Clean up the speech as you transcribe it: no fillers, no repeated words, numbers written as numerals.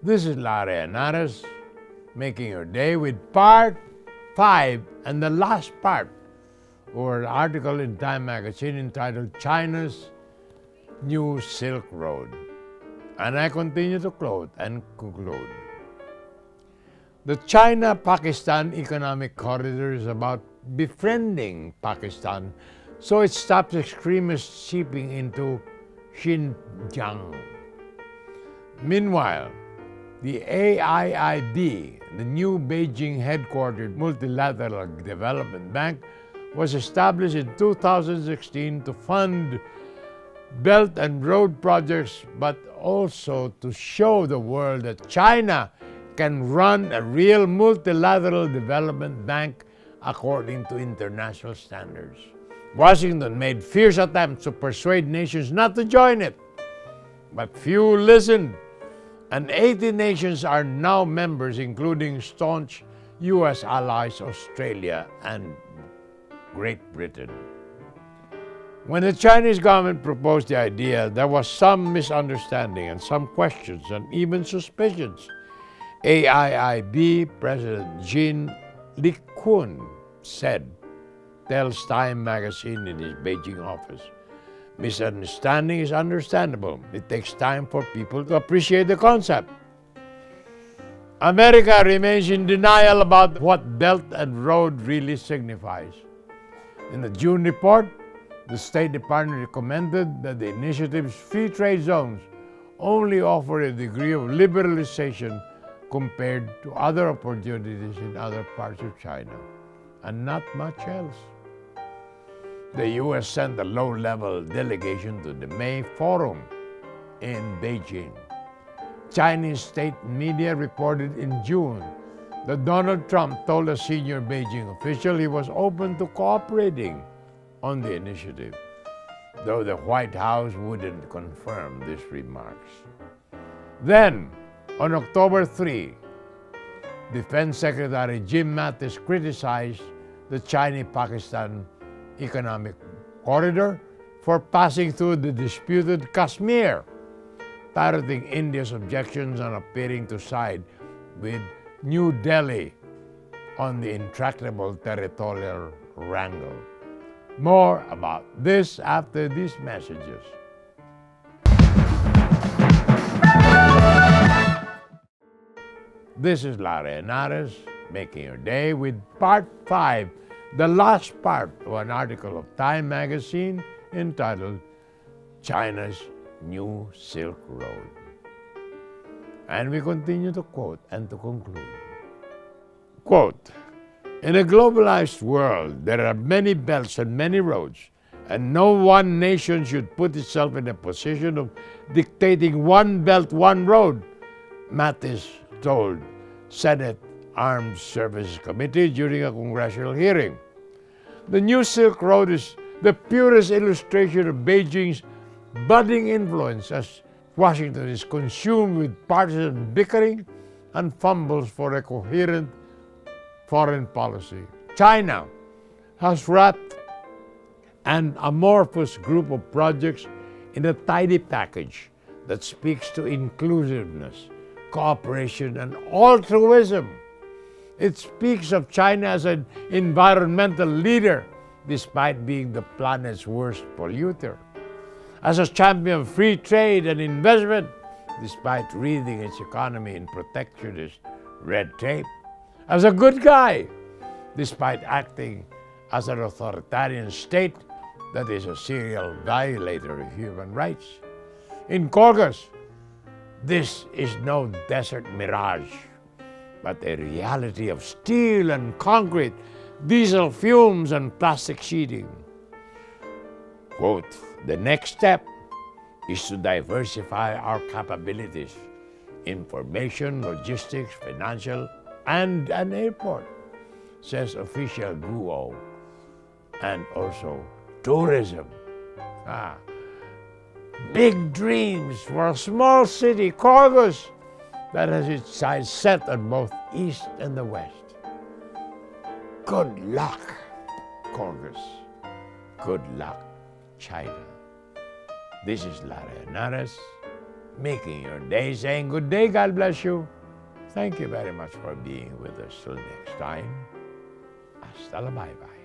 This is Henares making your day with part 5 and the last part, or an article in Time magazine entitled China's New Silk Road. And I continue to quote and conclude. The China-Pakistan Economic Corridor is about befriending Pakistan so it stops extremists seeping into Xinjiang. Meanwhile, the AIIB, the new Beijing-headquartered multilateral development bank, was established in 2016 to fund Belt and Road projects, but also to show the world that China can run a real multilateral development bank according to international standards. Washington made fierce attempts to persuade nations not to join it, but few listened, and 80 nations are now members, including staunch U.S. allies Australia and Great Britain. When the Chinese government proposed the idea, there was some misunderstanding and some questions and even suspicions. AIIB President Jean Li-Kun tells Time magazine in his Beijing office, "Misunderstanding is understandable. It takes time for people to appreciate the concept." America remains in denial about what Belt and Road really signifies. In the June report, the State Department recommended that the initiative's free trade zones only offer a degree of liberalization compared to other opportunities in other parts of China, and not much else. The U.S. sent a low-level delegation to the May Forum in Beijing. Chinese state media reported in June that Donald Trump told a senior Beijing official he was open to cooperating on the initiative, though the White House wouldn't confirm these remarks. Then, on October 3, Defense Secretary Jim Mattis criticized the China-Pakistan Economic Corridor for passing through the disputed Kashmir, parroting India's objections and appearing to side with New Delhi on the intractable territorial wrangle. More about this after these messages. This is Henares making your day with part 5, the last part of an article of Time magazine entitled China's New Silk Road. And we continue to quote and to conclude. Quote, "In a globalized world, there are many belts and many roads, and no one nation should put itself in a position of dictating one belt, one road," Mattis told Senate Armed Services Committee during a congressional hearing. The New Silk Road is the purest illustration of Beijing's budding influence as Washington is consumed with partisan bickering and fumbles for a coherent foreign policy. China has wrapped an amorphous group of projects in a tidy package that speaks to inclusiveness, cooperation, and altruism. It speaks of China as an environmental leader, despite being the planet's worst polluter, as a champion of free trade and investment, despite wreathing its economy in protectionist red tape, as a good guy, despite acting as an authoritarian state that is a serial violator of human rights. In August, this is no desert mirage, but a reality of steel and concrete, diesel fumes and plastic sheeting. Quote, "The next step is to diversify our capabilities, information, logistics, financial, and an airport," says official Guo, and also tourism. Big dreams for a small city, Corgus, that has its sights set on both East and the West. Good luck, Corgus. Good luck, China. This is Henares making your day, saying good day, God bless you. Thank you very much for being with us. Till next time, hasta la bye-bye.